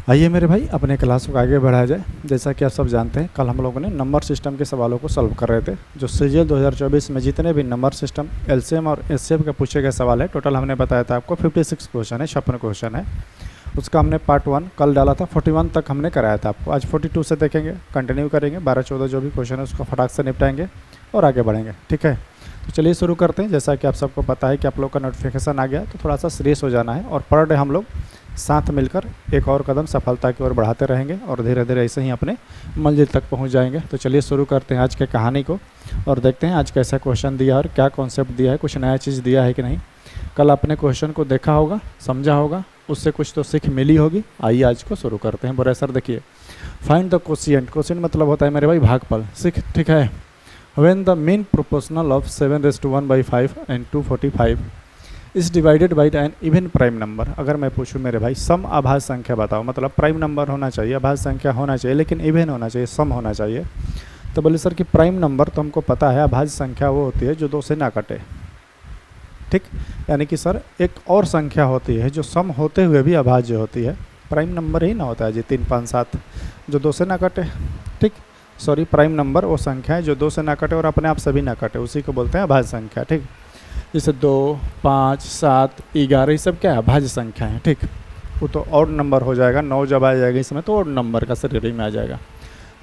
आइए मेरे भाई अपने क्लास को आगे बढ़ाया जाए। जैसा कि आप सब जानते हैं, कल हम लोगों ने नंबर सिस्टम के सवालों को सॉल्व कर रहे थे। जो सीजीएल 2024 में जितने भी नंबर सिस्टम एलसीएम और एचसीएफ के पूछे गए सवाल है, टोटल हमने बताया था आपको 56 क्वेश्चन है, 56 क्वेश्चन है। उसका हमने पार्ट 1 कल डाला था, 41 तक हमने कराया था आपको। आज 42 से देखेंगे, कंटिन्यू करेंगे, 12-14 जो भी क्वेश्चन है उसको फटाक से निपटाएंगे और आगे बढ़ेंगे। ठीक है, तो चलिए शुरू करते हैं। जैसा कि आप सबको पता है कि आप लोग का नोटिफिकेशन आ गया, तो थोड़ा सा सीरियस हो जाना है और पर डे हम लोग साथ मिलकर एक और कदम सफलता की ओर बढ़ाते रहेंगे और धीरे धीरे ऐसे ही अपने मंजिल तक पहुंच जाएंगे। तो चलिए शुरू करते हैं आज के कहानी को और देखते हैं आज कैसा क्वेश्चन दिया और क्या कॉन्सेप्ट दिया है, कुछ नया चीज़ दिया है कि नहीं। कल आपने क्वेश्चन को देखा होगा, समझा होगा, उससे कुछ तो सीख मिली होगी। आइए आज को शुरू करते हैं। बोरे सर देखिए, फाइंड द कोशिएंट। कोशिएंट मतलब होता है मेरे भाई भागफल। सीख ठीक है। When the mean proportional of 7⁵ and 245 is divided by an even prime number. अगर मैं पूछूं मेरे भाई सम अभाज्य संख्या बताओ, मतलब प्राइम नंबर होना चाहिए, अभाज्य संख्या होना चाहिए, लेकिन इवन होना चाहिए, सम होना चाहिए। तो बोले सर कि प्राइम नंबर तो हमको पता है, अभाज्य संख्या वो होती है जो 2 से ना कटे। ठीक, यानी कि सर एक और संख्या होती है जो सम होते हुए भी अभाज्य होती है। प्राइम नंबर ही ना होता है जी 3, 5, 7 जो 2 से ना कटे। ठीक, सॉरी, प्राइम नंबर वो संख्या है जो 2 से ना कटे और अपने आप से भी ना कटे, उसी को बोलते हैं अभाज्य संख्या। ठीक, जैसे 2, 5, 7, 11 ये सब क्या है, अभाज्य संख्या है। ठीक, वो तो ऑड नंबर हो जाएगा। 9 जब आ जाएगा इसमें तो ऑड नंबर का श्रेणी में आ जाएगा।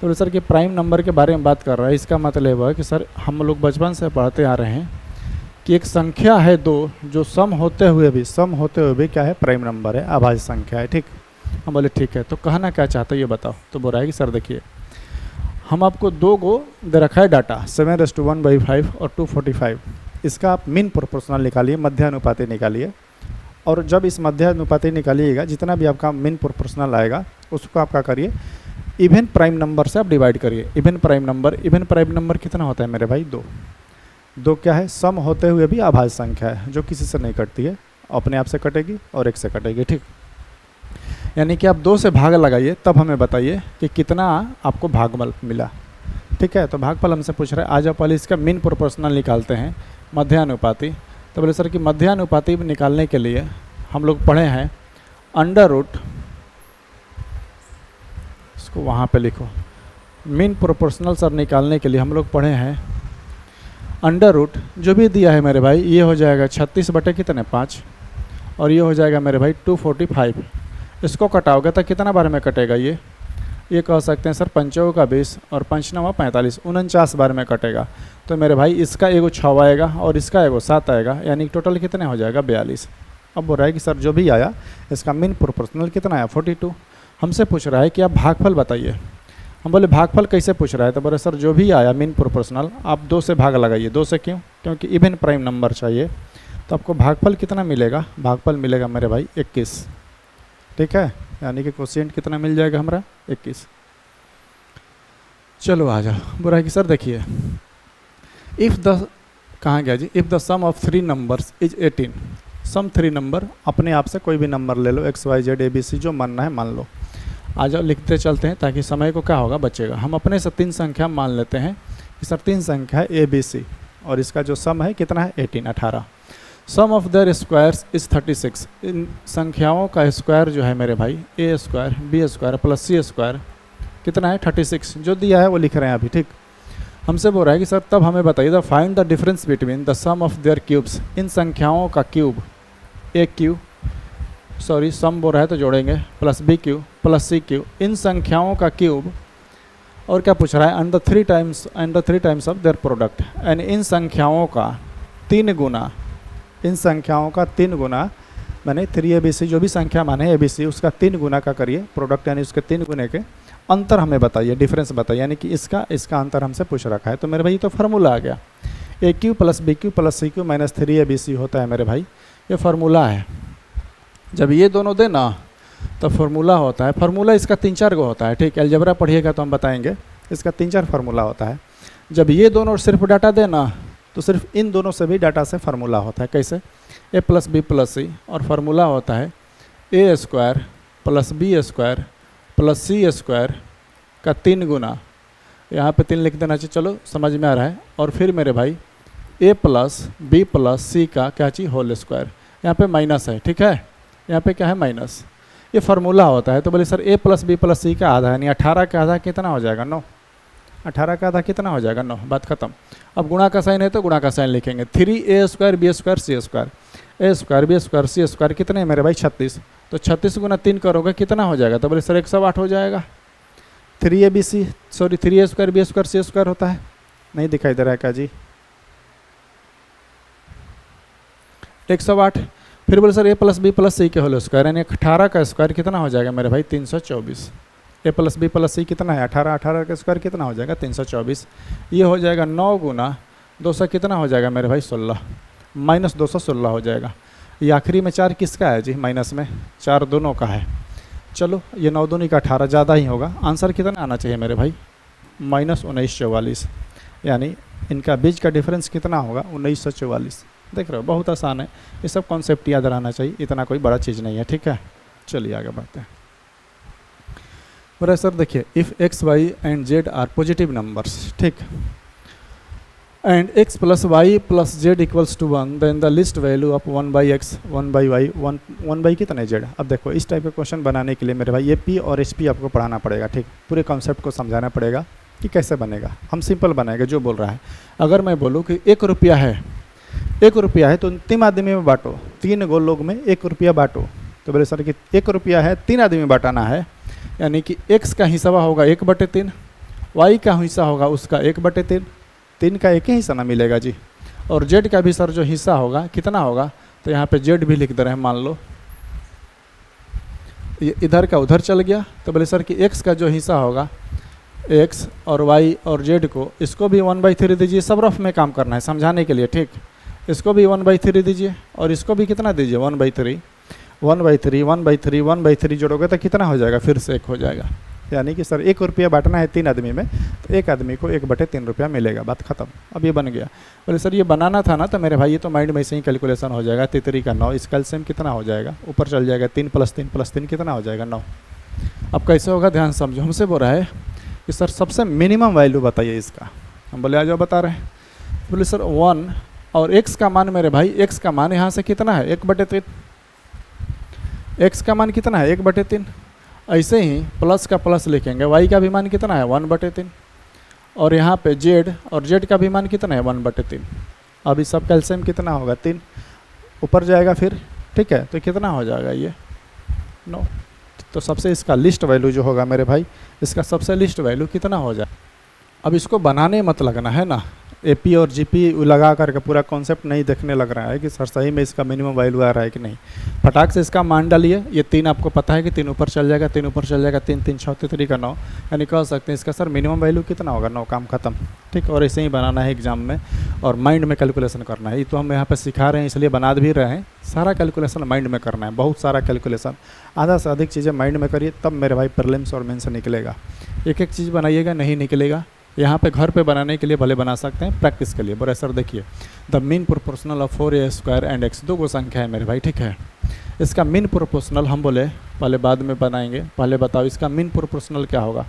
तो सर कि प्राइम नंबर के बारे में बात कर रहा है, इसका मतलब है कि सर हम लोग बचपन से पढ़ते आ रहे हैं कि एक संख्या है 2 जो सम होते हुए भी क्या है, प्राइम नंबर है, अभाज्य संख्या है। ठीक, हम बोले ठीक है, तो कहना क्या चाहते हो ये बताओ। तो बोल रहा है कि सर देखिए, हम आपको 2 को दे रखा है डाटा, 7⁵ और 245। इसका आप मीन प्रोपोर्शनल निकालिए, मध्यानुपाती निकालिए, और जब इस मध्यानुपाती निकालिएगा जितना भी आपका मीन प्रोपोर्शनल आएगा उसको आपका करिए इवन प्राइम नंबर से आप डिवाइड करिए। इवन प्राइम नंबर कितना होता है मेरे भाई, 2 क्या है, सम होते हुए भी अभाज्य संख्या है जो किसी से नहीं कटती है, अपने आप से कटेगी और 1 से कटेगी। ठीक, यानी कि आप 2 से भाग लगाइए तब हमें बताइए कि कितना आपको भागफल मिला। ठीक है, तो भागफल हमसे पूछ रहा है। आज आप पहले इसका मीन प्रोपोर्शनल निकालते हैं, मध्यानुपाती। तो बोले सर कि मध्यानुपाती निकालने के लिए हम लोग पढ़े हैं अंडर रूट, इसको वहाँ पे लिखो, मीन प्रोपोर्शनल सर निकालने के लिए हम लोग पढ़े हैं अंडर रूट, जो भी दिया है मेरे भाई, ये हो जाएगा 36/5 और ये हो जाएगा मेरे भाई 245। इसको कटाओगे तो कितना बार में कटेगा ये कह सकते हैं सर 5 का 20 और 5 9 45, 49 बार में कटेगा। तो मेरे भाई इसका एगो 6 आएगा और इसका एगो 7 आएगा, यानी टोटल कितने हो जाएगा, 42। अब बोल रहा है कि सर जो भी आया इसका मीन प्रोपोर्शनल कितना आया, 42। हमसे पूछ रहा है कि आप भागफल बताइए। हम बोले भागफल कैसे पूछ रहा है, तो बोले सर जो भी आया मीन प्रोपोर्शनल आप 2 से भाग लगाइए। 2 से क्यों, क्योंकि इवन प्राइम नंबर चाहिए। तो आपको भागफल कितना मिलेगा, भागफल मिलेगा मेरे भाई 21। ठीक है, यानी कि कोशिएंट कितना मिल जाएगा हमारा, 21। चलो आ जाओ। बोला कि सर देखिए, इफ़ द, कहाँ गया जी, if the sum of 3 numbers is 18। Sum 3 number, अपने आप से कोई भी नंबर ले लो, x, y, z, ABC जो मानना है मान लो। आ जाओ लिखते चलते हैं ताकि समय को क्या होगा, बचेगा। हम अपने से 3 संख्या मान लेते हैं कि सर 3 संख्या है ABC और इसका जो सम है कितना है, 18। सम ऑफ देयर स्क्वायर्स इज़ 36। इन संख्याओं का स्क्वायर जो है मेरे भाई, A² B² प्लस C² कितना है, 36। जो दिया है वो लिख रहे हैं अभी। ठीक, हमसे बोल रहा है कि सर तब हमें बताइए the find the difference between the sum of their cubes. इन संख्याओं का क्यूब, सम बोल रहा है तो जोड़ेंगे, प्लस BQ प्लस CQ, इन संख्याओं का क्यूब। और क्या पूछ रहा है, and the 3 times of their product. And इन संख्याओं का 3 गुना, इन संख्याओं का 3 गुना, मैंने 3ABC जो भी संख्या माने ABC उसका 3 गुना का करिए प्रोडक्ट, यानी उसके 3 गुने के अंतर हमें बताइए, डिफरेंस बताइए, यानी कि इसका अंतर हमसे पूछ रखा है। तो मेरे भाई ये तो फार्मूला आ गया, AQ plus BQ plus CQ minus 3ABC होता है मेरे भाई, ये फार्मूला है। जब ये दोनों दे ना तो फार्मूला होता है, फार्मूला इसका 3-4 गो होता है। ठीक, अलजेब्रा पढ़िएगा तो हम बताएंगे, इसका 3-4 फार्मूला होता है। जब ये दोनों सिर्फ डाटा दे ना तो सिर्फ इन दोनों से भी डाटा से फार्मूला होता है। कैसे, A plus B plus C, और फार्मूला होता है A² plus B² plus C² का 3 गुना, यहाँ पे 3 लिख देना चाहिए, चलो समझ में आ रहा है। और फिर मेरे भाई A plus B plus C का क्या चाहिए, होल स्क्वायर। यहाँ पे माइनस है। ठीक है, यहाँ पे क्या है, माइनस। ये फार्मूला होता है। तो बोले सर ए प्लस बी प्लस सी का आधा यानी 18 का आधा कितना हो जाएगा 9। 18 का आधा कितना हो जाएगा 9, बात खत्म। अब गुणा का साइन है तो गुणा का साइन लिखेंगे। 3a² b² c², a² b² c² कितने हैं मेरे भाई 36। तो 36 गुना 3 करोगे कितना हो जाएगा, तो बोले सर 108 हो जाएगा। 3a² b² c² होता है, नहीं दिखाई दे रहा है क्या जी, 108। फिर बोले सर ए प्लस बी प्लस सी के होल स्क्वायर यानी 18 का स्क्वायर कितना हो जाएगा मेरे भाई 324। ए प्लस बी प्लस सी कितना है 18, 18 का स्क्वायर कितना हो जाएगा 324। ये हो जाएगा 9 गुना 200 कितना हो जाएगा मेरे भाई 16, माइनस 216 हो जाएगा। ये आखिरी में 4 किसका है जी, माइनस में 4 दोनों का है। चलो ये 9 दूनी का 18 ज़्यादा ही होगा, आंसर कितना आना चाहिए मेरे भाई -1944, यानी इनका बीच का डिफरेंस कितना होगा 1944। देख रहे हो बहुत आसान है, ये सब कॉन्सेप्ट याद रहना चाहिए, इतना कोई बड़ा चीज़ नहीं है, ठीक है। चलिए आगे बढ़ते हैं। बोले सर देखिए if x y and z are positive numbers, ठीक, and x plus Y plus Z equals to 1 then the least value of 1/x 1/y 1/1 कितने z। अब देखो इस टाइप के क्वेश्चन बनाने के लिए मेरे भाई ये p और hp आपको पढ़ाना पड़ेगा, ठीक, पूरे कॉन्सेप्ट को समझाना पड़ेगा कि कैसे बनेगा। हम सिंपल बनाएंगे जो बोल रहा है। अगर मैं बोलूँ कि 1 रुपया है, 1 रुपया है तो 3 आदमी में बांटो, 3 गो लोग में 1 रुपया बांटो। तो बोले सर कि 1 रुपया है 3 आदमी में बांटाना है, यानी कि x का हिस्सा होगा 1/3, y का हिस्सा होगा उसका 1/3, 3 का एक ही हिस्सा ना मिलेगा जी। और z का भी सर जो हिस्सा होगा कितना होगा, तो यहाँ पे z भी लिख दे रहे हैं, मान लो ये इधर का उधर चल गया। तो बोले सर कि x का जो हिस्सा होगा x और y और z को, इसको भी 1/3 दीजिए, सब रफ में काम करना है समझाने के लिए, ठीक। इसको भी 1/3 दीजिए और इसको भी कितना दीजिए 1/3, 1/3 1/3 1/3 जोड़ोगे तो कितना हो जाएगा, फिर से 1 हो जाएगा। यानी कि सर 1 रुपया बांटना है 3 आदमी में, तो 1 आदमी को 1/3 रुपया मिलेगा, बात खत्म। अब ये बन गया। बोले सर ये बनाना था ना, तो मेरे भाई ये तो माइंड में से ही कैलकुलेशन हो जाएगा। 3 का 9, इसका एलसीएम कितना हो जाएगा, ऊपर चल जाएगा 3 + 3 + 3 कितना हो जाएगा 9। अब कैसे होगा ध्यान समझो। हमसे बोल रहा है कि सर सबसे मिनिमम वैल्यू बताइए इसका। हम बोले आ जाओ बता रहे हैं। बोले सर 1 और x का मान मेरे भाई, x का मान यहाँ से कितना है 1/3, x का मान कितना है 1/3। ऐसे ही प्लस का प्लस लिखेंगे, y का भी मान कितना है 1/3 और यहाँ पे z और z का भी मान कितना है 1/3। अब इस सब कैल्शियम कितना होगा 3, ऊपर जाएगा फिर, ठीक है। तो कितना हो जाएगा ये 9। तो सबसे इसका लिस्ट वैल्यू जो होगा मेरे भाई, इसका सबसे लिस्ट वैल्यू कितना हो जाए। अब इसको बनाने मत लगना है ना, एपी और जीपी लगा करके पूरा कॉन्सेप्ट नहीं देखने लग रहा है कि सर सही में इसका मिनिमम वैल्यू आ रहा है कि नहीं। फटाक से इसका मान डालिए। ये 3 आपको पता है कि 3 ऊपर चल जाएगा, 3 ऊपर चल जाएगा, 3 3 6 3 का 9, यानी कह सकते हैं इसका सर मिनिमम वैल्यू कितना होगा 9, काम खत्म, ठीक। और ऐसे ही बनाना है एग्जाम में और माइंड में कैलकुलेशन करना है। ये तो हम यहाँ पर सिखा रहे हैं इसलिए बना भी रहे हैं, सारा कैलकुलेशन माइंड में करना है, बहुत सारा कैलकुलेशन, आधा से अधिक चीज़ें माइंड में करिए, तब मेरे भाई प्रीलिम्स और मेंस निकलेगा। एक एक चीज़ बनाइएगा नहीं निकलेगा। यहाँ पे घर पे बनाने के लिए भले बना सकते हैं, प्रैक्टिस के लिए। बोले सर देखिए the mean proportional of 4a² and x, 2 गो संख्या है मेरे भाई, ठीक है। इसका मीन प्रोपोर्शनल हम बोले पहले बाद में बनाएंगे, पहले बताओ इसका मीन प्रोपोर्शनल क्या होगा।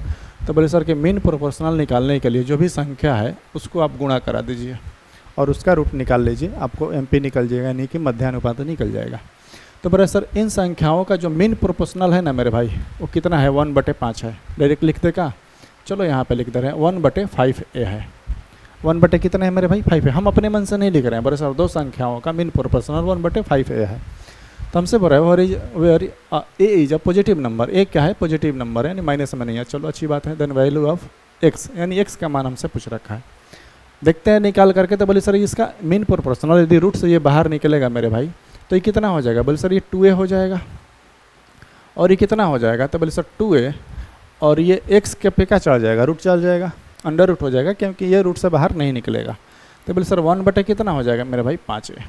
तो बोले सर कि मीन प्रोपोर्शनल निकालने के लिए जो भी संख्या है उसको आप गुणा करा दीजिए और उसका रूट निकाल लीजिए, आपको MP निकल जाएगा, यानी कि मध्यानुपात निकल जाएगा। तो बोले सर इन संख्याओं का जो मीन प्रोपोर्शनल है ना मेरे भाई, वो कितना है 1/5 है। डायरेक्ट लिख दे का, चलो यहाँ पे लिख दे रहे हैं 1/5a है। 1 कितना है मेरे भाई 5 है। हम अपने मन से नहीं लिख रहे हैं, बोले सर 2 संख्याओं का मीन प्रोपोर्शनल 1/5a है। तो हमसे बोल रहे हैं ए इज अ पॉजिटिव नंबर, ए क्या है पॉजिटिव नंबर है, यानी माइनस में नहीं है, चलो अच्छी बात है। देन वैल्यू ऑफ x, यानी x का मान हमसे पूछ रखा है, देखते हैं निकाल करके। तो बोले सर इसका मीन प्रोपोर्शनल यदि रूट से ये बाहर निकलेगा मेरे भाई तो ये कितना हो जाएगा। बोले सर ये 2a हो जाएगा और ये कितना हो जाएगा। तो बोले सर 2a और ये x के पे क्या चढ़ जाएगा, रूट चल जाएगा, अंडर रूट हो जाएगा, क्योंकि ये रूट से बाहर नहीं निकलेगा। तो बोले सर 1 कितना हो जाएगा मेरे भाई 5a।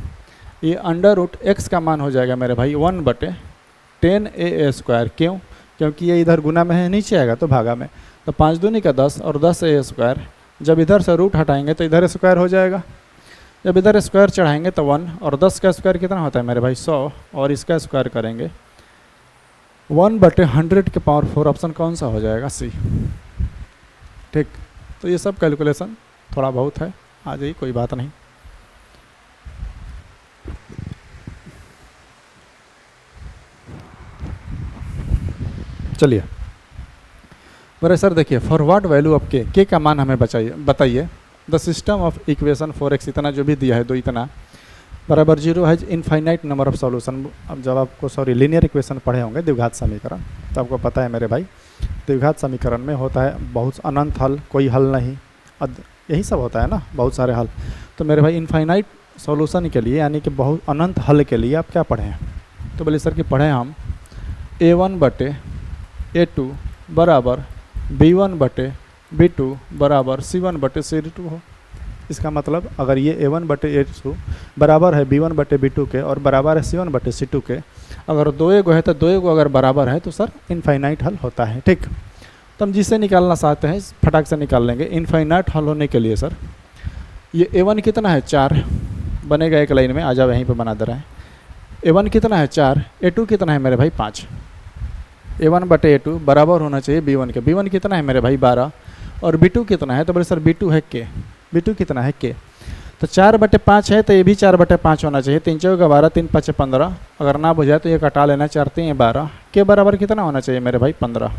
ये अंडर रूट x का मान हो जाएगा मेरे भाई 1/10a²। क्यों, क्योंकि ये इधर गुना में है, नीचे आएगा तो भागा में। तो 5 दूनी का 10 और 10a², जब इधर से रूट हटाएंगे तो इधर स्क्वायर हो जाएगा, जब इधर स्क्वायर चढ़ाएंगे तो 1 और 10 का स्क्वायर कितना होता है मेरे भाई 100 और इसका स्क्वायर करेंगे 1/100 के पावर 4, ऑप्शन कौन सा हो जाएगा C, ठीक। तो ये सब कैलकुलेशन थोड़ा बहुत है, आ जाइए कोई बात नहीं। चलिए बड़े सर देखिए फॉर व्हाट वैल्यू ऑफ के का मान हमें बताइए the system of equation 4x इतना जो भी दिया है दो इतना बराबर 0 है इनफाइनाइट नंबर ऑफ सॉल्यूशन। अब जब आपको लीनियर इक्वेशन पढ़े होंगे द्विघात समीकरण तो आपको पता है मेरे भाई द्विघात समीकरण में होता है बहुत अनंत हल, कोई हल नहीं, यही सब होता है ना, बहुत सारे हल। तो मेरे भाई इनफाइनाइट सॉल्यूशन के लिए यानी कि बहुत अनंत हल के लिए आप क्या पढ़े हैं? तो बोले सर कि पढ़े हम a1/a2 बराबर b1/b2 बराबर c1/c2 हो। इसका मतलब अगर ये a1/a2 बराबर है b1/b2 के और बराबर है c1/c2 के, अगर दो एगो है तो दो एगो अगर बराबर है तो सर इनफाइनाइट हल होता है। ठीक, तो हम जिसे निकालना चाहते हैं फटाक से निकाल लेंगे। इनफाइनाइट हल होने के लिए सर ये a1 कितना है 4 बनेगा एक लाइन में, आ जाओ यहीं पे बना दे रहे हैं। a1 कितना है 4, a2 कितना है मेरे भाई 5। a1/a2 बराबर होना चाहिए b1 के। b1 कितना है मेरे भाई 12 और b2 कितना है? तो बोले सर b2 है के। b2 कितना है के? तो 4/5 है तो ये भी 4/5 होना चाहिए। 3 4 12 3 5 15, अगर ना बुझाए तो ये कटा लेना, 4 3 12। के बराबर कितना होना चाहिए मेरे भाई 15।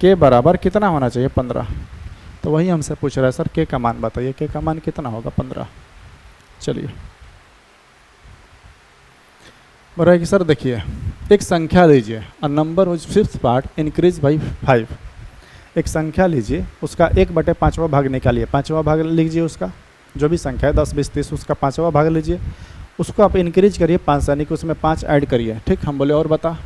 के बराबर कितना होना चाहिए 15। तो वही हमसे पूछ रहा है सर के का मान बताइए, के का मान कितना होगा 15। चलिए बोल रहा है कि सर देखिए एक संख्या लीजिए a number which fifth part increase by 5। एक संख्या लीजिए उसका 1/5वां भाग निकालिए, 5वां भाग लीजिए उसका, जो भी संख्या है 10 20 30 उसका 5वां भाग लीजिए, उसको आप इंक्रीज करिए 5 से, यानी कि उसमें 5 ऐड करिए। ठीक, हम बोले और बता।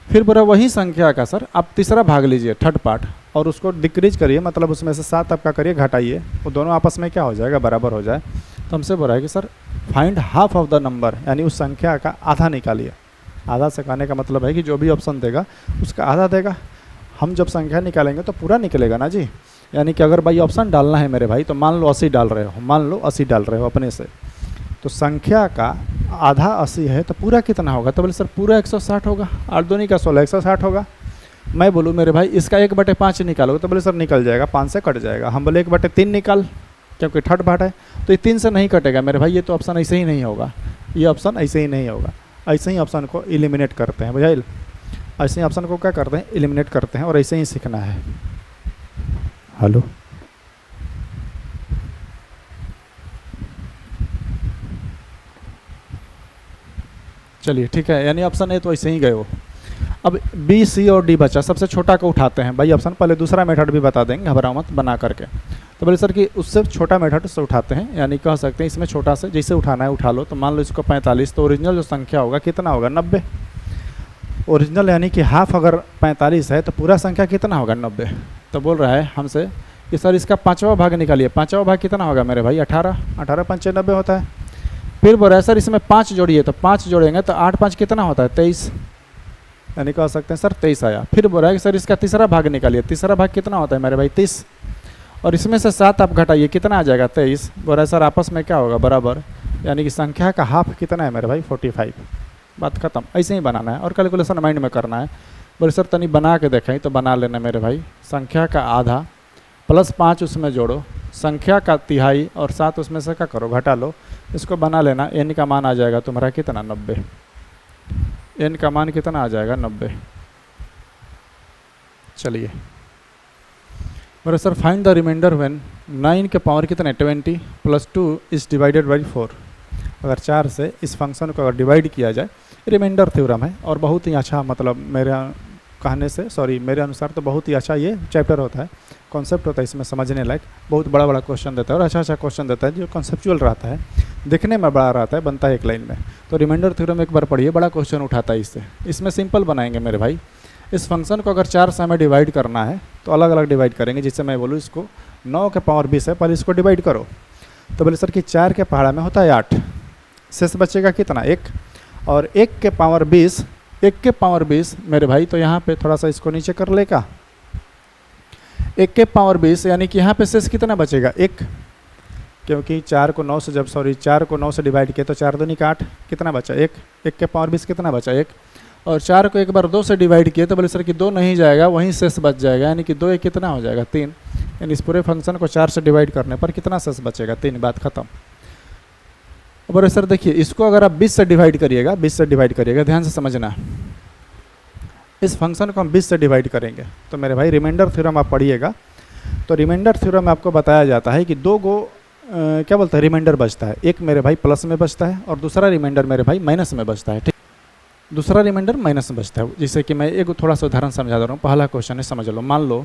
फिर बोला वही संख्या का सर आप तीसरा भाग लीजिए थर्ड पार्ट और उसको डिक्रीज करिए, मतलब उसमें से 7 आपका करिए घटाइए, वो दोनों आपस में क्या हो जाएगा बराबर हो जाए। तो हमसे बोला है कि sir find half of the number, यानी उस संख्या का आधा निकालिए। आधा से कहने का मतलब है कि जो भी ऑप्शन देगा उसका आधा देगा। हम जब संख्या निकालेंगे तो पूरा निकलेगा ना जी, यानी कि अगर भाई ऑप्शन डालना है मेरे भाई तो मान लो 80 डाल रहे हो, मान लो 80 डाल रहे हो अपने से, तो संख्या का आधा 80 है तो पूरा कितना होगा? तो बोले सर पूरा 160 होगा, 8 दूनी का 16 160 होगा। मैं बोलूँ मेरे भाई इसका 1/5 निकालोगे, तो बोले सर निकल जाएगा, 5 से कट जाएगा। हम बोले 1/3 निकाल, क्योंकि थर्ड पार्ट है तो ये 3 से नहीं कटेगा मेरे भाई, ये तो ऑप्शन ऐसे ही नहीं होगा, ये ऑप्शन ऐसे ही नहीं होगा। ऐसे ही ऑप्शन को एलिमिनेट करते हैं, बुझाइल? ऐसे ही ऑप्शन को क्या करते हैं एलिमिनेट करते हैं, और ऐसे ही सीखना है। हेलो, चलिए ठीक है, यानी ऑप्शन ए तो ऐसे ही गए हो। अब बी सी और डी बचा, सबसे छोटा को उठाते हैं भाई ऑप्शन, पहले दूसरा मेथड भी बता देंगे, घबराओ मत बना करके। तो बोले सर कि उससे छोटा मेथड से उठाते हैं, यानी कह सकते हैं इसमें छोटा से जैसे उठाना है उठा लो। तो मान लो इसको 45, तो ओरिजिनल जो संख्या होगा कितना होगा 90। ओरिजिनल यानी कि हाफ अगर 45 है तो पूरा संख्या कितना होगा 90। तो बोल रहा है हमसे कि सर इसका 5वां भाग निकालिए, 5वां भाग कितना होगा मेरे भाई 18, 18 5 90 होता है। फिर बोल रहा है सर इसमें 5 जोड़िए, तो 5 जोड़ेंगे तो 8 5 कितना होता है 23, यानी कह सकते हैं सर 23 आया। फिर बोल रहा है कि सर इसका तीसरा भाग निकालिए, तीसरा भाग कितना होता है मेरे भाई 30, और इसमें से 7 आप घटाइए कितना आ जाएगा 23। बोल रहा है सर आपस में क्या होगा बराबर, यानी कि संख्या का हाफ कितना है मेरे भाई 45। बात खत्म, ऐसे ही बनाना है और कैलकुलेशन माइंड में करना है। बोले सर तनी बना के देखें, तो बना लेना मेरे भाई। संख्या का आधा प्लस 5 उसमें जोड़ो, संख्या का तिहाई और 7 उसमें से क्या करो घटा लो, इसको बना लेना। एन का मान आ जाएगा तुम्हारा कितना 90, एन का मान कितना आ जाएगा 90। चलिए बोले sir find the remainder when 9 के पावर कितना 20 + 2 इज डिवाइडेड बाई 4। अगर 4 से इस फंक्शन को अगर डिवाइड किया जाए, रिमाइंडर थ्योरम है और बहुत ही अच्छा, मतलब मेरे अनुसार तो बहुत ही अच्छा ये चैप्टर होता है, कॉन्सेप्ट होता है इसमें समझने लायक। बहुत बड़ा बड़ा क्वेश्चन देता है और अच्छा क्वेश्चन देता है जो कॉन्सेप्चुअल रहता है, दिखने में बड़ा रहता है, बनता है एक लाइन में। तो रिमाइंडर थ्योरम एक बार पढ़िए, बड़ा क्वेश्चन उठाता है इससे। इसमें सिंपल बनाएंगे मेरे भाई, इस फंक्शन को अगर 4 से हमें डिवाइड करना है तो अलग अलग डिवाइड करेंगे। जिससे मैं बोलूँ इसको 9 के पावर 20 है, पहले इसको डिवाइड करो। तो बोले सर कि 4 के पहाड़ा में होता है 8, शेष बचेगा कितना 1, और 1 के पावर 20, 1 के पावर 20 मेरे भाई, तो यहाँ पे थोड़ा सा इसको नीचे कर लेगा। 1 के पावर 20 यानी कि यहाँ पे शेष कितना बचेगा 1, क्योंकि 4 को 9 से डिवाइड किया तो 4 दूनी का 8, कितना बचा 1, 1 के पावर 20 कितना बचा 1, और 4 को एक बार 2 से डिवाइड किए तो बोले सर कि 2 नहीं जाएगा, वहीं शेष बच जाएगा, यानी कि 2 1 कितना हो जाएगा 3, यानी इस पूरे फंक्शन को 4 से डिवाइड करने पर कितना शेष बचेगा 3, बात खत्म। बोले सर देखिए इसको अगर आप 20 से डिवाइड करिएगा, 20 से डिवाइड करिएगा, ध्यान से समझना, इस फंक्शन को हम 20 से डिवाइड करेंगे। तो मेरे भाई रिमाइंडर थ्योरम आप पढ़िएगा, तो रिमाइंडर थ्योरम में आपको बताया जाता है कि दो गो क्या बोलते हैं रिमाइंडर बचता है, एक मेरे भाई प्लस में बचता है और दूसरा रिमाइंडर मेरे भाई माइनस में बचता है। ठीक, दूसरा रिमाइंडर माइनस में बचता है। जैसे कि मैं एक थोड़ा सा उदाहरण समझा दे रहा हूँ। पहला क्वेश्चन है, समझ लो, मान लो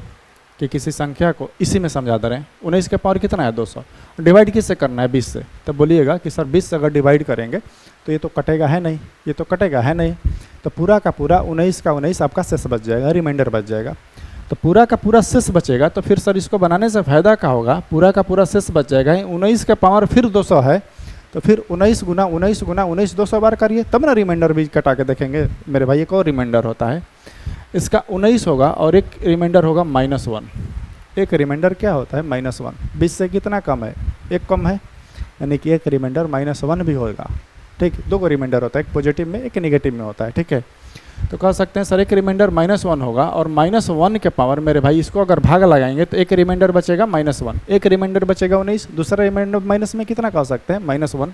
कि किसी संख्या को इसी में समझा दे रहे हैं, 19 के पावर कितना है 200, डिवाइड किससे करना है 20 से। तो बोलिएगा कि सर 20 से अगर डिवाइड करेंगे तो ये तो कटेगा है नहीं, ये तो कटेगा है नहीं, तो पूरा का पूरा 19 का 19 आपका शेष बच जाएगा, रिमाइंडर बच जाएगा। तो पूरा का पूरा शेष बचेगा, तो फिर सर इसको बनाने से फ़ायदा क्या होगा, पूरा का पूरा शेष बच जाएगा। 19 का पावर फिर 200 है, तो फिर 19 गुना 19 गुना 19 200 बार करिए, तब ना रिमाइंडर भी कटा के देखेंगे। मेरे भाई एक और रिमाइंडर होता है, इसका 19 होगा और एक रिमाइंडर होगा -1। एक रिमाइंडर क्या होता है -1, 20 से कितना कम है, एक कम है, यानी कि एक रिमाइंडर -1 भी होगा। ठीक, दो को रिमाइंडर होता है, एक पॉजिटिव में एक नेगेटिव में होता है। ठीक है, तो कह सकते हैं सर एक रिमाइंडर -1 होगा और -1 के पावर मेरे भाई इसको अगर भाग लगाएंगे तो एक रिमाइंडर बचेगा -1, एक रिमाइंडर बचेगा 19, दूसरा रिमाइंडर माइनस में कितना कह सकते हैं -1।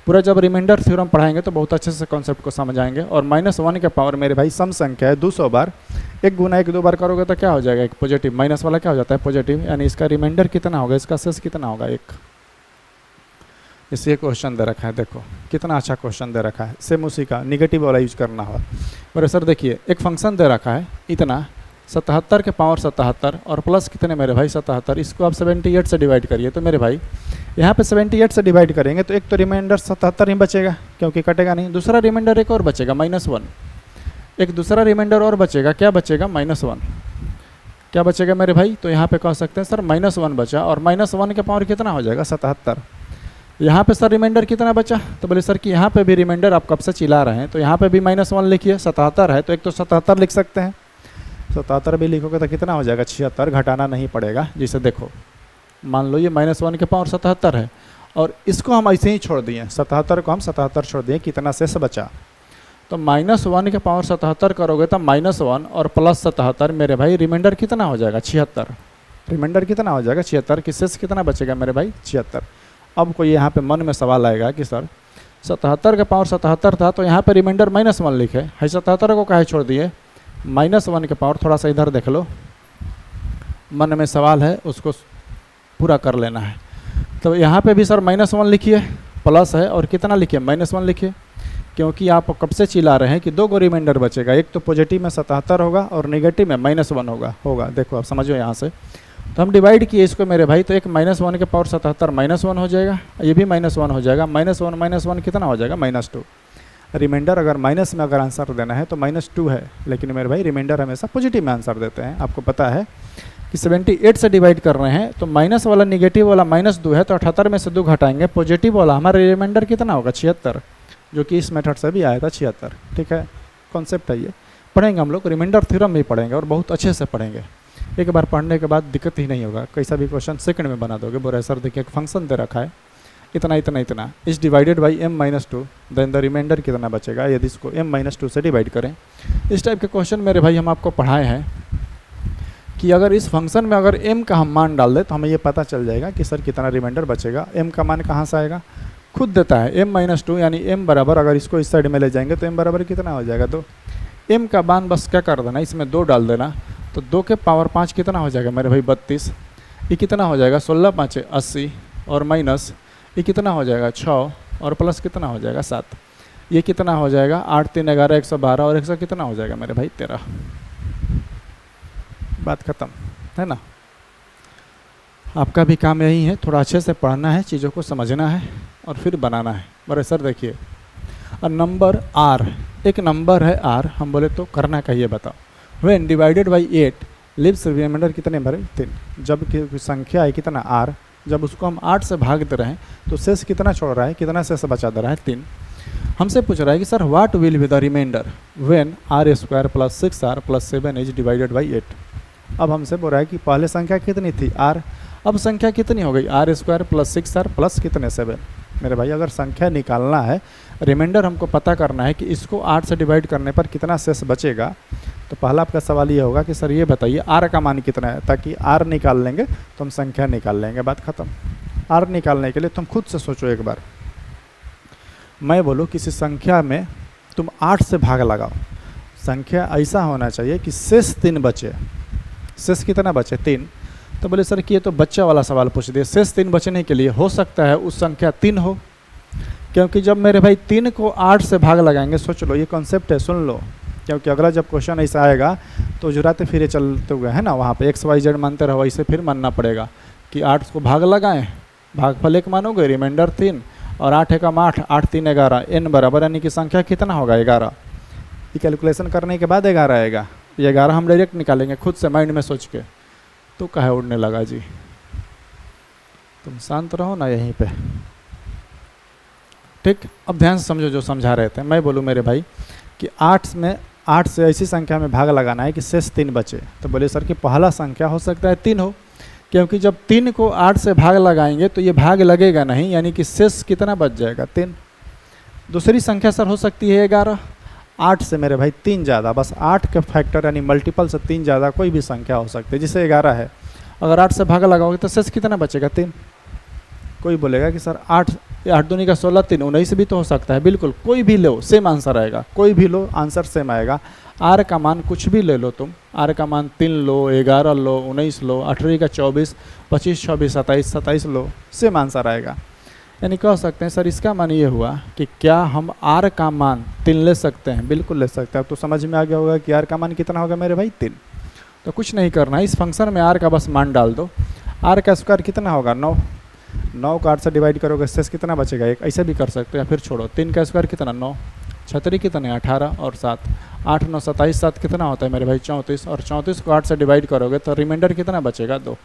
पूरा जब रिमाइंडर थ्योरम पढ़ाएंगे तो बहुत अच्छे से कॉन्सेप्ट को समझ आएंगे। और -1 के पावर मेरे भाई सम संख्या है 200 बार, एक गुना एक 2 बार करोगे तो क्या हो जाएगा, एक पॉजिटिव, माइनस वाला क्या हो जाता है पॉजिटिव, यानी इसका रिमाइंडर कितना होगा, इसका शेष कितना होगा, एक। इसलिए क्वेश्चन दे रखा है, देखो कितना अच्छा क्वेश्चन दे रखा है, सेम उसी का निगेटिव वाला यूज करना हो। पर सर देखिए एक फंक्शन दे रखा है इतना 77 के पावर 77 और प्लस कितने मेरे भाई 77, इसको आप 78 से डिवाइड करिए। तो मेरे भाई यहाँ पे 78 से डिवाइड करेंगे तो एक तो रिमाइंडर 77 ही बचेगा क्योंकि कटेगा नहीं, दूसरा रिमाइंडर एक और बचेगा -1, एक दूसरा रिमाइंडर और बचेगा, क्या बचेगा -1, क्या बचेगा मेरे भाई। तो यहाँ पे कह सकते हैं सर -1 बचा और -1 के पावर कितना हो जाएगा 77। यहाँ पे सर रिमाइंडर कितना बचा, तो बोले सर कि यहाँ पे भी रिमाइंडर आप कब से चिल्ला रहे हैं, तो यहाँ पे भी -1 लिखिए, 77 है तो एक तो 77 लिख सकते हैं, 77 भी लिखोगे तो कितना हो जाएगा 76, घटाना नहीं पड़ेगा। जैसे देखो मान लो ये -1 के पावर 77 है और इसको हम ऐसे ही छोड़ दिए, 77 को हम 77 छोड़ दिए, कितना शेष बचा, तो -1 के पावर 77 करोगे तो -1 और +77 मेरे भाई रिमाइंडर कितना हो जाएगा 76, रिमाइंडर कितना हो जाएगा 76, कि शेष कितना बचेगा मेरे भाई 76। अब कोई यहाँ पे मन में सवाल आएगा कि सर 77 के पावर 77 था तो यहाँ पे रिमाइंडर -1 लिखे है, 77 को काहे छोड़ दिए, -1 के पावर, थोड़ा सा इधर देख लो, मन में सवाल है उसको पूरा कर लेना है। तो यहाँ पे भी सर -1 लिखिए, प्लस है और कितना लिखिए -1 लिखिए, क्योंकि आप कब से चिल्ला रहे हैं कि दो गो रिमाइंडर बचेगा, एक तो पॉजिटिव में 77 होगा और नेगेटिव में -1 होगा। देखो आप समझो यहाँ से, तो हम डिवाइड किए इसको मेरे भाई, तो एक -1 के पावर 77 -1 हो जाएगा, ये भी -1 हो जाएगा, -1 कितना हो जाएगा -2। रिमाइंडर अगर माइनस में अगर आंसर देना है तो -2 है, लेकिन मेरे भाई रिमाइंडर हमेशा पॉजिटिव में आंसर देते हैं। आपको पता है कि 78 से डिवाइड कर रहे हैं तो माइनस वाला नेगेटिव वाला -2 है, तो 78 में से 2 घटाएंगे, पॉजिटिव वाला हमारा रिमाइंडर कितना होगा 76, जो कि इस मेथड से भी आया था 76। ठीक है, कॉन्सेप्ट है ये, पढ़ेंगे हम लोग, रिमाइंडर थ्योरम भी पढ़ेंगे और बहुत अच्छे से पढ़ेंगे। एक बार पढ़ने के बाद दिक्कत ही नहीं होगा, कैसा भी क्वेश्चन सेकंड में बना दोगे। बोरे सर देखिए एक फंक्शन दे रखा है इतना इतना इतना, इस divided by m-2, then the remainder कितना बचेगा यदि इसको m-2 से डिवाइड करें। इस टाइप के क्वेश्चन मेरे भाई हम आपको पढ़ाए हैं कि अगर इस फंक्शन में अगर m का हम मान डाल दें तो हमें ये पता चल जाएगा कि सर कितना रिमाइंडर बचेगा। m का मान कहाँ से आएगा, खुद देता है m-2, यानी m बराबर, अगर इसको इस साइड में ले जाएंगे तो m बराबर कितना हो जाएगा 2। m का मान बस क्या कर देना, इसमें 2 डाल देना, तो 2 के पावर 5 कितना हो जाएगा मेरे भाई 32, ये कितना हो जाएगा 16 5 80 और माइनस ये कितना हो जाएगा 6 और प्लस कितना हो जाएगा 7, ये कितना हो जाएगा 8 3 11 112 और 100 कितना हो जाएगा मेरे भाई 13। बात खत्म है ना। आपका भी काम यही है, थोड़ा अच्छे से पढ़ना है, चीज़ों को समझना है और फिर बनाना है। बड़े सर देखिए नंबर r, एक नंबर है r, हम बोले तो करना चाहिए बताओ, when divided by 8 leaves remainder कितने मेरे 3। जब की संख्या है कितना r, जब उसको हम 8 से भाग दे रहे हैं तो शेष कितना छोड़ रहा है, कितना शेष बचा दे रहा है 3। हमसे पूछ रहा है कि sir what will be the remainder when r² + 6r + 7 is divided by 8। अब हमसे बोल रहा है कि पहले संख्या कितनी थी r, अब संख्या कितनी हो गई r² + 6r प्लस कितने 7। मेरे भाई अगर संख्या निकालना है, रिमाइंडर हमको पता करना है कि इसको 8 से डिवाइड करने पर कितना शेष बचेगा, तो पहला आपका सवाल ये होगा कि सर ये बताइए r का मान कितना है, ताकि r निकाल लेंगे तो हम संख्या निकाल लेंगे। बात खत्म। r निकालने के लिए तुम खुद से सोचो एक बार, मैं बोलूँ किसी संख्या में तुम 8 से भाग लगाओ, संख्या ऐसा होना चाहिए कि शेष 3 बचे। शेष कितना बचे? 3। तो बोले सर कि ये तो बच्चा वाला सवाल पूछ दिए। शेष 3 बचने के लिए हो सकता है उस संख्या 3 हो, क्योंकि जब मेरे भाई 3 को 8 से भाग लगाएंगे, सोच लो ये कॉन्सेप्ट है, सुन लो, क्योंकि अगला जब क्वेश्चन ऐसा आएगा तो जुराते फिरे चलते हुए है ना, वहाँ पे XYZ मानते रहो, ऐसे फिर मानना पड़ेगा कि 8 को भाग लगाएं, भागफल 1 मानोगे, रिमाइंडर 3 और 8 एकम 8, 8 3 11, n बराबर, यानी कि संख्या कितना होगा? 11। ये कैलकुलेशन करने के बाद 11 आएगा। ये 11 हम डायरेक्ट निकालेंगे खुद से माइंड में सोच के। तो काहे उड़ने लगा जी, तुम शांत रहो ना यहीं पे, ठीक। अब ध्यान से समझो जो समझा रहे थे। मैं बोलूँ मेरे भाई कि 8 से ऐसी संख्या में भाग लगाना है कि शेष 3 बचे। तो बोले सर कि पहला संख्या हो सकता है 3 हो, क्योंकि जब 3 को 8 से भाग लगाएंगे तो ये भाग लगेगा नहीं, यानी कि शेष कितना बच जाएगा? 3। दूसरी संख्या सर हो सकती है 11। 8 से मेरे भाई 3 ज़्यादा, बस 8 के फैक्टर यानी मल्टीपल से 3 ज़्यादा कोई भी संख्या हो सकती है, जिसे 11 है। अगर 8 से भाग लगाओगे तो शेष कितना बचेगा? 3। कोई बोलेगा कि सर 8 दूनी का 16, 3 19 भी तो हो सकता है। बिल्कुल, कोई भी लो सेम आंसर आएगा, कोई भी लो आंसर सेम आएगा। आर का मान कुछ भी ले लो तुम, आर का मान 3 लो, 11 लो, 19 लो, 8 का 24, 25, 26, 27, 27 लो, सेम आंसर आएगा। यानी कह सकते हैं सर इसका मान ये हुआ कि क्या हम आर का मान 3 ले सकते हैं? बिल्कुल ले सकते हैं। अब तो समझ में आ गया होगा कि आर का मान कितना होगा मेरे भाई? 3। तो कुछ नहीं करना है, इस फंक्शन में आर का बस मान डाल दो। आर का स्क्वायर कितना होगा? 9। 9 को 8 से डिवाइड करोगे, शेष कितना बचेगा? 1। ऐसे भी कर सकते हो या फिर छोड़ो। 3 का स्क्वायर कितना? 9। 6 कितने? 18 और 7, 8 9 27, 7 कितना होता है मेरे भाई? 34। और 34 को 8 से डिवाइड करोगे तो रिमाइंडर कितना बचेगा? 2।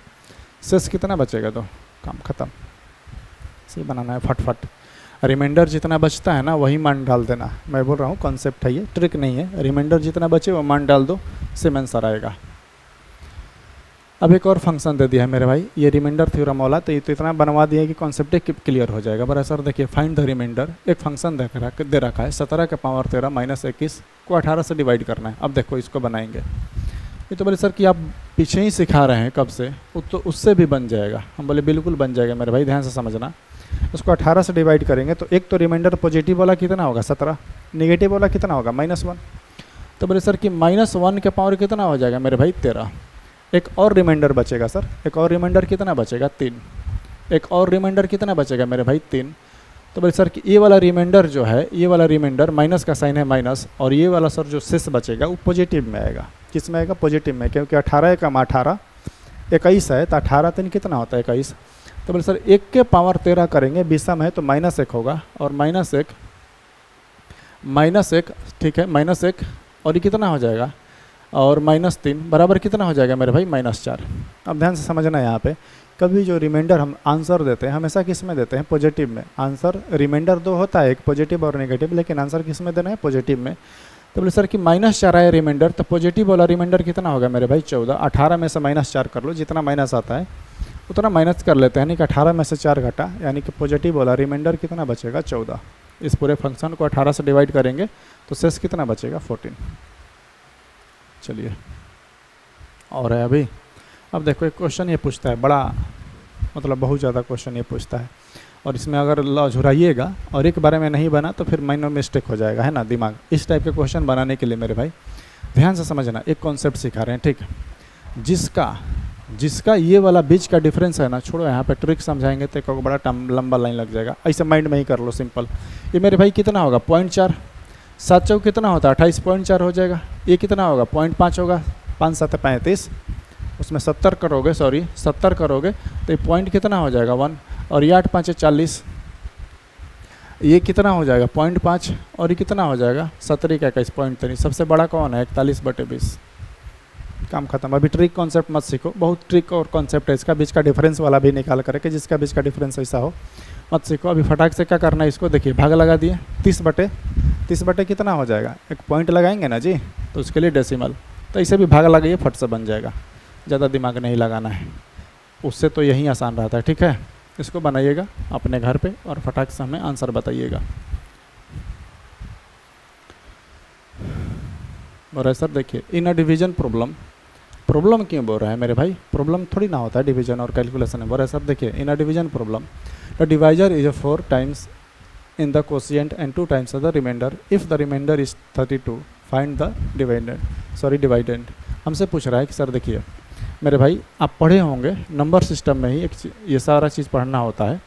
शेष कितना बचेगा? 2। काम खत्म। इसे बनाना है फटफट। रिमाइंडर जितना बचता है ना वही मान डाल देना। मैं बोल रहा हूँ कॉन्सेप्ट है, ये ट्रिक नहीं है। रिमाइंडर जितना बचे वो मान डाल दो, सेम आंसर आएगा। अब एक और फंक्शन दे दिया है मेरे भाई, ये रिमाइंडर थ्योरम वाला, तो ये तो इतना बनवा दिया है कि कॉन्सेप्ट क्लियर हो जाएगा। बड़ा सर देखिए, फाइंड द रिमाइंडर, एक फंक्शन दे रखा है 17 के पावर 13 माइनस 21 को 18 से डिवाइड करना है। अब देखो इसको बनाएंगे। ये तो बोले सर कि आप पीछे ही सिखा रहे हैं कब से, तो उससे भी बन जाएगा। हम बोले बिल्कुल बन जाएगा मेरे भाई, ध्यान से समझना। उसको 18 से डिवाइड करेंगे तो एक तो रिमाइंडर पॉजिटिव वाला कितना होगा? 17, नेगेटिव वाला कितना होगा? -1। तो बोले सर कि -1 के पावर कितना हो जाएगा मेरे भाई? 13। एक और रिमाइंडर बचेगा सर, एक और रिमाइंडर कितना बचेगा? 3। एक और रिमाइंडर कितना बचेगा मेरे भाई? 3। तो बोले सर कि ये वाला रिमाइंडर जो है, ये वाला रिमाइंडर माइनस का साइन है माइनस, और ये वाला सर जो शेष बचेगा वो पॉजिटिव में आएगा। किस में आएगा? पॉजिटिव में, क्योंकि 18 एकम 18 21 है, तो 18 3 कितना होता है? 21। तो बोले सर 1 के पावर 13 करेंगे, विषम है तो -1 होगा, और -1 ठीक है, -1 और ये कितना हो जाएगा? और -3 बराबर कितना हो जाएगा मेरे भाई? -4। अब ध्यान से समझना, यहाँ पे कभी जो रिमाइंडर हम आंसर देते हैं हमेशा किस में देते हैं? पॉजिटिव में। आंसर रिमाइंडर 2 होता है, एक पॉजिटिव और नेगेटिव, लेकिन आंसर किस में देना है? पॉजिटिव में। तो बोले सर कि -4 आया रिमाइंडर, तो पॉजिटिव वाला रिमाइंडर कितना होगा मेरे भाई? 14। 18 में से -4 कर लो, जितना माइनस आता है उतना माइनस कर लेते हैं, यानी कि 18 में से 4 घटा, यानी कि पॉजिटिव वाला रिमाइंडर कितना बचेगा? 14। इस पूरे फंक्शन को 18 से डिवाइड करेंगे तो शेष कितना बचेगा? 14। चलिए और है अभी। अब देखो एक क्वेश्चन ये पूछता है, बड़ा मतलब बहुत ज़्यादा क्वेश्चन ये पूछता है, और इसमें अगर झुराइएगा और एक बारे में नहीं बना तो फिर माइनर मिस्टेक हो जाएगा, है ना दिमाग। इस टाइप के क्वेश्चन बनाने के लिए मेरे भाई ध्यान से समझना, एक कॉन्सेप्ट सिखा रहे हैं, ठीक। जिसका ये वाला बीच का डिफरेंस है ना, छोड़ो यहाँ पे ट्रिक समझाएंगे तो एक बड़ा लंबा लाइन लग जाएगा, ऐसे माइंड में ही कर लो सिंपल। ये मेरे भाई कितना होगा? 0.4। 7 चौक कितना होता है? 28.4 हो जाएगा। ये कितना होगा? 0.5 होगा। 5 7 35, उसमें 70 करोगे, सॉरी 70 करोगे तो ये पॉइंट कितना हो जाएगा? 1। और ये 8 5 40, ये कितना हो जाएगा? 0.5। और ये कितना हो जाएगा? 17 का 21.3। सबसे बड़ा कौन है? 41/20। काम खत्म। अभी ट्रिक कॉन्सेप्ट मत सीखो, बहुत ट्रिक और कॉन्सेप्ट है इसका, बीच का डिफरेंस वाला भी निकाल करके, जिसका बीच का डिफरेंस ऐसा हो मत सीखो। अभी फटाक से क्या करना है, इसको देखिए, भाग लगा दिए 30/30 कितना हो जाएगा? एक पॉइंट लगाएंगे ना जी, तो उसके लिए डेसिमल, तो इसे भी भाग लगाइए, फट से बन जाएगा, ज़्यादा दिमाग नहीं लगाना है, उससे तो यही आसान रहता है, ठीक है। इसको बनाइएगा अपने घर पे और फटाक से हमें आंसर बताइएगा। और सर देखिए, इन अ डिवीजन प्रॉब्लम क्यों बोल रहा है मेरे भाई? प्रॉब्लम थोड़ी ना होता है डिवीजन और कैलकुलेशन है। बोल सर देखिए, in a division problem the divisor is 4 times in the quotient and 2 times the remainder. If the remainder is 32, find the dividend. हमसे पूछ रहा है कि सर देखिए मेरे भाई, आप पढ़े होंगे नंबर सिस्टम में ही ये सारा चीज़ पढ़ना होता है।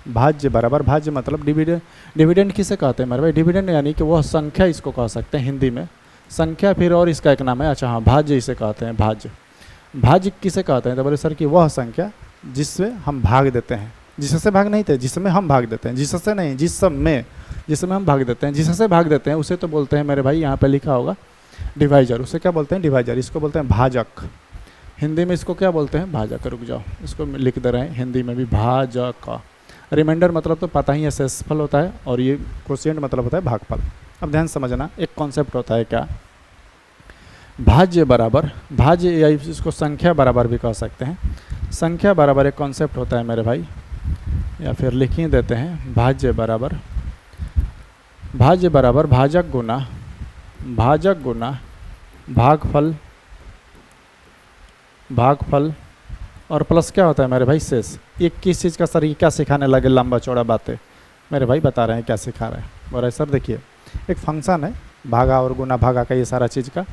भाज्य बराबर, भाज्य मतलब डिविडेंड। डिविडेंड किसे कहते हैं मेरे भाई? डिविडेंड यानी कि वह संख्या, इसको कह सकते हैं हिंदी में संख्या, फिर और इसका एक नाम है, अच्छा हाँ, भाज्य इसे कहते हैं। भाज्य, भाज्य किसे कहते हैं? तो बोले सर कि वह संख्या जिससे हम भाग देते हैं, जिससे भाग नहीं थे, जिसमें हम भाग देते हैं, जिससे नहीं, जिसमें हम भाग देते हैं, जिससे भाग देते हैं उसे तो बोलते हैं मेरे भाई, यहाँ पे लिखा होगा डिवाइजर। उसे क्या बोलते हैं? डिवाइजर। इसको बोलते हैं भाजक। हिंदी में इसको क्या बोलते हैं? भाजक। रुक जाओ, इसको लिख दे रहे हैं हिंदी में भी, भाजक। रिमाइंडर मतलब तो पता ही है, शेषफल होता है, और ये क्वोशिएंट मतलब होता है भागफल। अब ध्यान समझना, एक कॉन्सेप्ट होता है क्या, भाज्य बराबर, भाज्य या इसको संख्या बराबर भी कह सकते हैं। संख्या बराबर एक कॉन्सेप्ट होता है मेरे भाई, या फिर लिख ही देते हैं, भाज्य बराबर भाजक गुना भागफल और प्लस क्या होता है मेरे भाई? शेष। ये किस चीज़ का सर? ये क्या सिखाने लगे लंबा चौड़ा बातें मेरे भाई? बता रहे हैं क्या सिखा रहे हैं। बोल रहे सर देखिए, एक फंक्शन है भागा और गुना भागा का, ये सारा चीज़ का,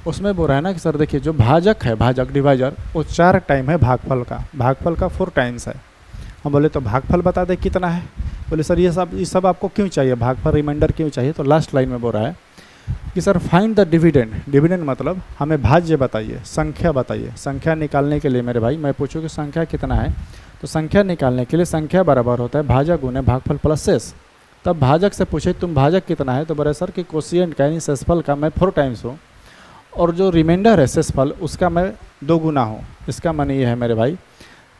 उसमें बोल रहा है ना कि सर देखिए जो भाजक है, भाजक डिवाइजर, वो 4 टाइम है भागफल का 4 टाइम्स है। हम बोले तो भागफल बता दे कितना है? बोले सर ये सब आपको क्यों चाहिए? भागफल रिमाइंडर क्यों चाहिए? तो लास्ट लाइन में बोल रहा है कि sir find the dividend. Dividend मतलब हमें भाज्य बताइए, संख्या बताइए। संख्या निकालने के लिए मेरे भाई मैं पूछूँ कि संख्या कितना है, तो संख्या निकालने के लिए संख्या बराबर होता है भाजक गुने भागफल प्लस शेष। तब भाजक से पूछे तुम भाजक कितना है, तो बोले सर कि क्वोशिएंट का यानी शेषफल का मैं 4 टाइम्स हूँ, और जो रिमाइंडर है शेषफल उसका मैं 2 गुना हूँ। इसका मन ये है मेरे भाई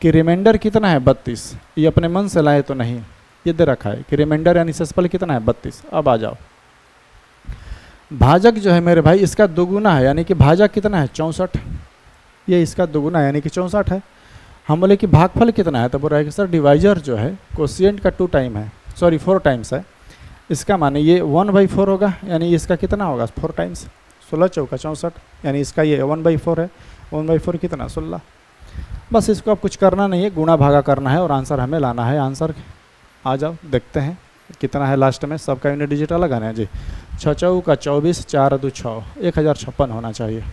कि रिमाइंडर कितना है? 32। ये अपने मन से लाए तो नहीं, ये दे रखा है कि रिमाइंडर यानी शेषफल कितना है? 32। अब आ जाओ, भाजक जो है मेरे भाई इसका 2 गुना है, यानी कि भाजक कितना है? 64। ये इसका 2 गुना यानी कि 64 है। हम बोले कि भागफल कितना है, तो बोल रहा है कि सर डिवाइजर जो है क्वोशिएंट का 2 टाइम है, सॉरी 4 टाइम्स है। इसका माने ये 1/4 होगा, यानी इसका कितना होगा? 4 टाइम्स। 16 चौका 64, यानी इसका ये 1/4 है। 1/4 कितना? 16। बस इसको अब कुछ करना नहीं है, गुणा भागा करना है और आंसर हमें लाना है। आंसर आ जाओ देखते हैं कितना है लास्ट में। सबका यूनिट डिजिट अलग आना है जी। 6 चौका 24, 4 2 6, 1056 होना चाहिए।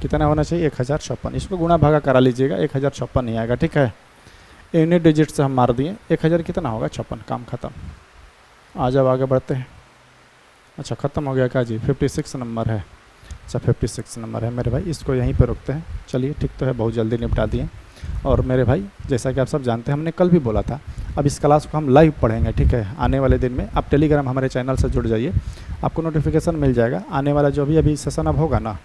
कितना होना चाहिए? 1056। इसको गुणा भागा करा लीजिएगा, 1056 नहीं आएगा, ठीक है। यूनिट डिजिट से हम मार दिए, 1000 कितना होगा? 56। काम खत्म। आ जाओ आगे बढ़ते हैं। अच्छा ख़त्म हो गया क्या जी? 56 नंबर है। अच्छा 56 नंबर है मेरे भाई, इसको यहीं पे रोकते हैं। चलिए ठीक तो है, बहुत जल्दी निपटा दिए। और मेरे भाई जैसा कि आप सब जानते हैं, हमने कल भी बोला था, अब इस क्लास को हम लाइव पढ़ेंगे, ठीक है, आने वाले दिन में। आप टेलीग्राम हमारे चैनल से जुड़ जाइए, आपको नोटिफिकेशन मिल जाएगा। आने वाला जो भी अभी सेशन अब होगा ना,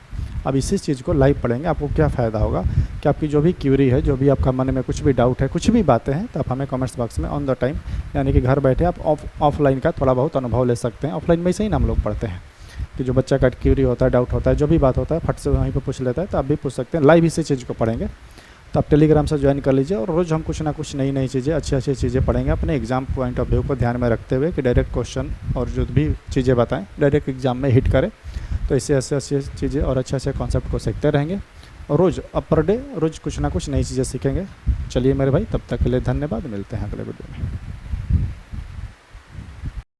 अब इसी चीज़ को लाइव पढ़ेंगे। आपको क्या फ़ायदा होगा कि आपकी जो भी क्यूरी है, जो भी आपका मन में कुछ भी डाउट है, कुछ भी बातें हैं, तो आप हमें कमेंट्स बॉक्स में ऑन द टाइम, यानी कि घर बैठे आप ऑफलाइन का थोड़ा बहुत अनुभव ले सकते हैं। ऑफलाइन में से ही ना हम लोग पढ़ते हैं कि जो बच्चा का क्यूरी होता है, डाउट होता है, जो भी बात होता है फट से वहीं पर पूछ लेता है, तो आप भी पूछ सकते हैं। लाइव इसी चीज़ को पढ़ेंगे, तो आप टेलीग्राम से ज्वाइन कर लीजिए। और रोज़ हम कुछ ना कुछ नई चीज़ें, अच्छी चीज़ें पढ़ेंगे, अपने एग्जाम पॉइंट ऑफ व्यू को ध्यान में रखते हुए कि डायरेक्ट क्वेश्चन और जो भी चीज़ें बताएं डायरेक्ट एग्जाम में हिट करें। तो इससे अच्छी चीज़ें और अच्छे कॉन्सेप्ट को सीखते रहेंगे, और रोज़ अब पर डे रोज़ कुछ ना कुछ नई चीज़ें सीखेंगे। चलिए मेरे भाई, तब तक के लिए धन्यवाद, मिलते हैं अगले वीडियो में।